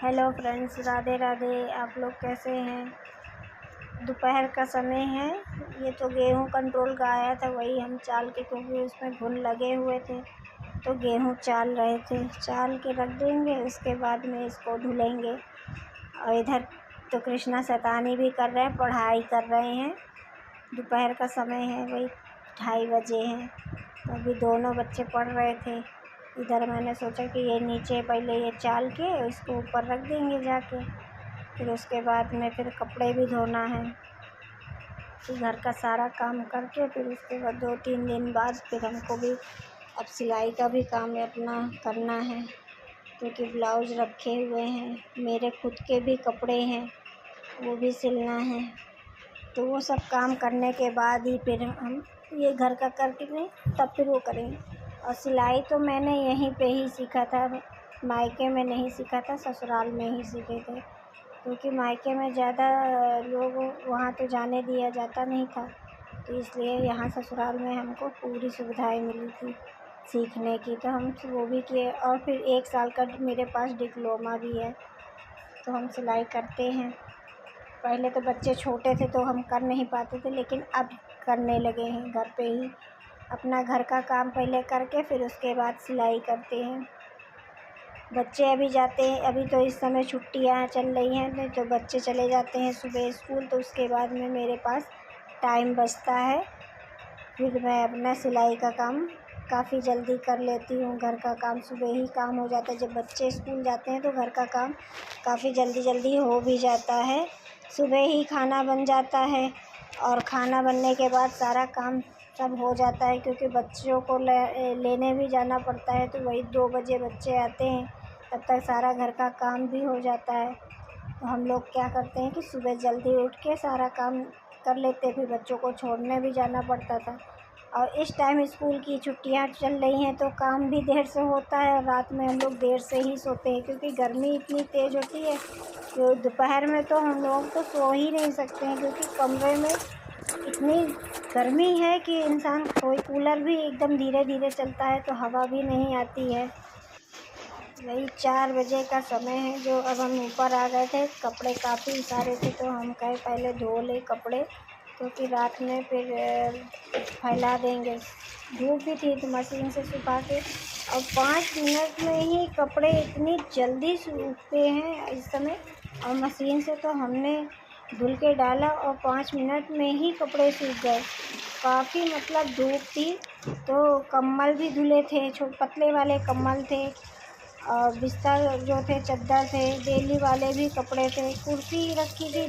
Hello friends, Radhe Radhe. आप लोग कैसे हैं? दोपहर का समय है। ये तो गेहूं कंट्रोल का आया था, वही हम चाल के, क्योंकि उसमें घुन लगे हुए थे तो गेहूं चाल रहे थे। चाल के रख देंगे, उसके बाद में इसको धुलेंगे। और इधर तो कृष्णा शैतानी भी कर रहे हैं, पढ़ाई कर रहे हैं। दोपहर का समय है, वही 2:30 बजे हैं। तो अभी दोनों बच्चे पढ़ रहे थे। इधर मैंने सोचा कि ये नीचे पहले ये चाल के इसको ऊपर रख देंगे जाके, फिर उसके बाद में फिर कपड़े भी धोना है। फिर घर का सारा काम करके फिर उसके बाद 2-3 दिन बाद फिर हमको भी अब सिलाई का भी काम अपना करना है, क्योंकि ब्लाउज रखे हुए हैं, मेरे खुद के भी कपड़े हैं, वो भी सिलना है। तो वो सब काम करने के बाद ही फिर हम ये घर का करके तब फिर वो करेंगे। और सिलाई तो मैंने यहीं पे ही सीखा था, मायके में नहीं सीखा था, ससुराल में ही सीखे थे। क्योंकि मायके में ज़्यादा लोग वहाँ तो जाने दिया जाता नहीं था, तो इसलिए यहाँ ससुराल में हमको पूरी सुविधाएं मिली थी सीखने की। तो हम वो भी किए, और फिर 1 साल का मेरे पास डिप्लोमा भी है, तो हम सिलाई करते हैं। पहले तो बच्चे छोटे थे तो हम कर नहीं पाते थे, लेकिन अब करने लगे हैं। घर पे ही अपना घर का काम पहले करके फिर उसके बाद सिलाई करते हैं। बच्चे अभी जाते हैं, अभी तो इस समय छुट्टियां चल रही हैं, तो बच्चे चले जाते हैं सुबह स्कूल, तो उसके बाद में मेरे पास टाइम बचता है। फिर मैं अपना सिलाई का काम काफ़ी जल्दी कर लेती हूँ। घर का काम सुबह ही काम हो जाता है, जब बच्चे स्कूल जाते हैं तो घर का काम काफ़ी जल्दी हो भी जाता है। सुबह ही खाना बन जाता है, और खाना बनने के बाद सारा काम सब हो जाता है, क्योंकि बच्चों को लेने भी जाना पड़ता है। तो वही 2 बजे बच्चे आते हैं, तब तक सारा घर का काम भी हो जाता है। तो हम लोग क्या करते हैं कि सुबह जल्दी उठ के सारा काम कर लेते, फिर बच्चों को छोड़ने भी जाना पड़ता था। और इस टाइम स्कूल की छुट्टियां चल रही हैं तो काम भी देर से होता है, और रात में हम लोग देर से ही सोते हैं, क्योंकि गर्मी इतनी तेज़ होती है। तो दोपहर में तो हम लोग तो सो ही नहीं सकते हैं, क्योंकि कमरे में इतनी गर्मी है कि इंसान, कोई कूलर भी एकदम धीरे धीरे चलता है तो हवा भी नहीं आती है। वही 4 बजे का समय है, जो अब हम ऊपर आ गए थे। कपड़े काफ़ी सारे थे, तो हम कहे पहले धो ले कपड़े, क्योंकि रात में फिर फैला देंगे। धूप भी थी तो मशीन से सुखा के, और 5 मिनट में ही कपड़े इतनी जल्दी सूखते हैं इस समय। और मशीन से तो हमने धुल के डाला और 5 मिनट में ही कपड़े सूख गए। काफ़ी मतलब धूप थी, तो कंबल भी धुले थे, पतले वाले कंबल थे, और बिस्तर जो थे, चद्दर थे, डेली वाले भी कपड़े थे, कुर्सी रखी थी।